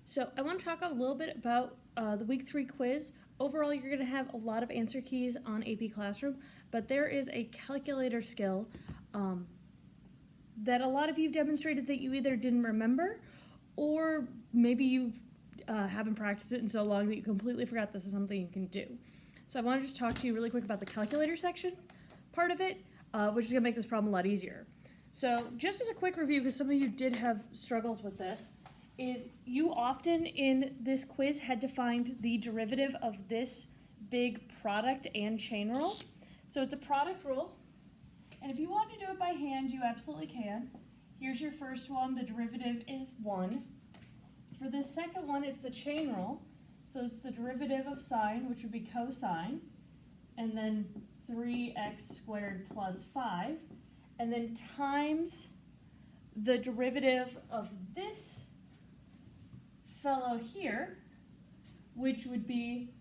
So I want to talk a little bit about the week 3 quiz. Overall, you're going to have a lot of answer keys on AP Classroom, but there is a calculator skill that a lot of you demonstrated that you either didn't remember or maybe you haven't practiced it in so long that you completely forgot this is something you can do. So I want to just talk to you really quick about the calculator section part of it, which is going to make this problem a lot easier. So just as a quick review, because some of you did have struggles with this, is you often in this quiz had to find the derivative of this big product and chain rule. So it's a product rule, and if you want to do it by hand, you absolutely can. Here's your first one, the derivative is 1. For this second one, it's the chain rule, so it's the derivative of sine, which would be cosine, and then 3x squared plus 5, and then times the derivative of this fellow here, which would be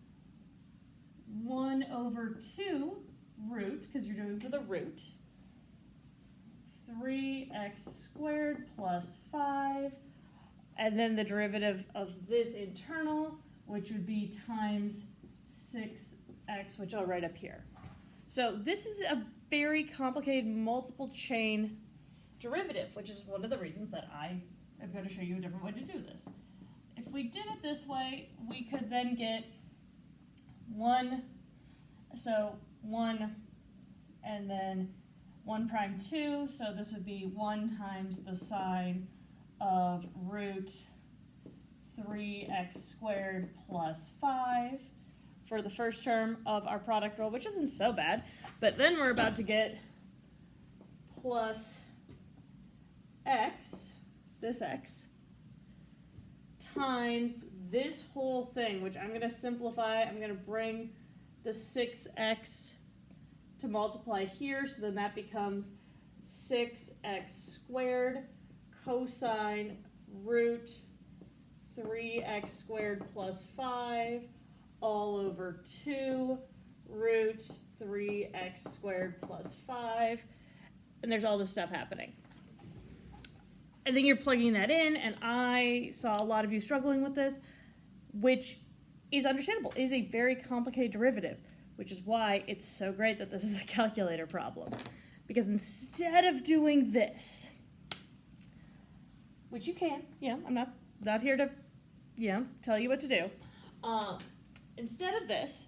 1 over 2 root, because you're doing for the root, 3x squared plus 5, and then the derivative of this internal, which would be times 6x, which I'll write up here. So this is a very complicated multiple chain derivative, which is one of the reasons that I am going to show you a different way to do this. If we did it this way, we could then get 1, so 1 and then 1 prime 2, so this would be 1 times the sine of root 3x squared plus 5 for the first term of our product rule, which isn't so bad, but then we're about to get plus x, this x, times this whole thing, which I'm going to simplify. I'm going to bring the 6x to multiply here, so then that becomes 6x squared cosine root 3x squared plus 5 all over 2 root 3x squared plus 5, and there's all this stuff happening. And then you're plugging that in, and I saw a lot of you struggling with this, which is understandable. It is a very complicated derivative, which is why it's so great that this is a calculator problem. Because instead of doing this, which you can, I'm not here to, tell you what to do. Instead of this,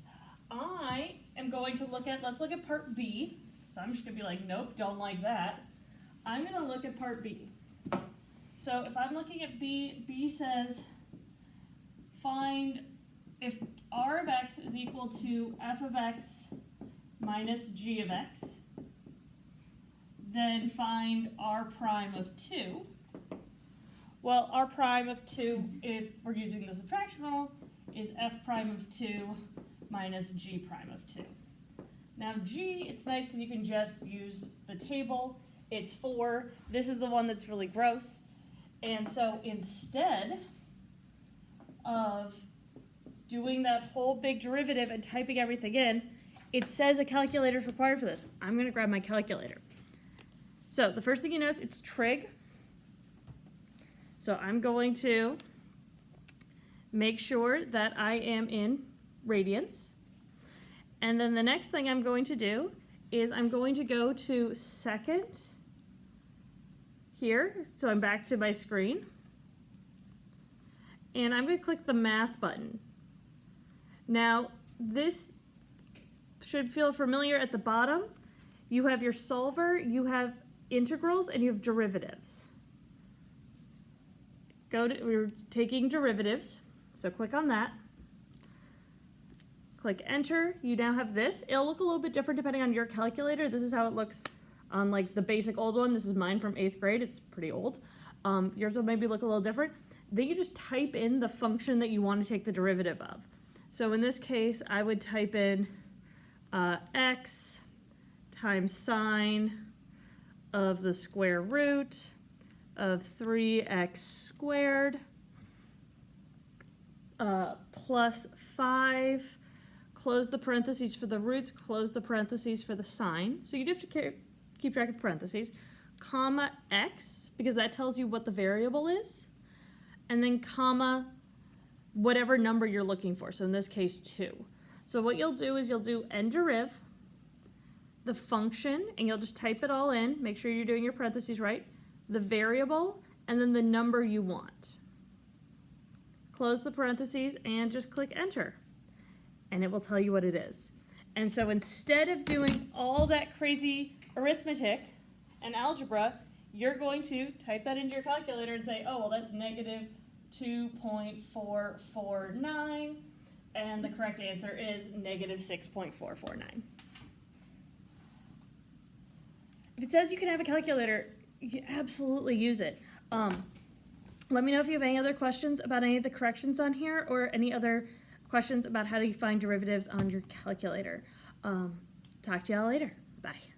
I am going to let's look at part B. So I'm just going to be like, nope, don't like that. I'm going to look at part B. So if I'm looking at B, B says find if r of x is equal to f of x minus g of x, then find r prime of 2. Well, r prime of 2, if we're using the subtraction rule, is f prime of 2 minus g prime of 2. Now g, it's nice because you can just use the table. It's 4. This is the one that's really gross. And so instead of doing that whole big derivative and typing everything in, it says a calculator is required for this. I'm going to grab my calculator. So the first thing you notice, it's trig. So I'm going to make sure that I am in radians. And then the next thing I'm going to do is I'm going to go to second here. So I'm back to my screen. And I'm going to click the math button. Now, this should feel familiar at the bottom. You have your solver, you have integrals, and you have derivatives. We're taking derivatives, so click on that. Click enter. You now have this. It'll look a little bit different depending on your calculator. This is how it looks on like the basic old one. This is mine from 8th grade. It's pretty old. Yours will maybe look a little different. Then you just type in the function that you want to take the derivative of. So in this case, I would type in x times sine of the square root of 3x squared plus 5, close the parentheses for the roots, close the parentheses for the sine. So you do have to keep track of parentheses, comma x, because that tells you what the variable is, and then comma whatever number you're looking for. So in this case, 2. So what you'll do is you'll do nderiv, the function, and you'll just type it all in. Make sure you're doing your parentheses right. The variable, and then the number you want. Close the parentheses and just click enter. And it will tell you what it is. And so instead of doing all that crazy arithmetic and algebra, you're going to type that into your calculator and say, oh, well, that's negative 2.449, and the correct answer is negative 6.449. If it says you can have a calculator, you absolutely use it. Let me know if you have any other questions about any of the corrections on here or any other questions about how to find derivatives on your calculator. Talk to y'all later. Bye.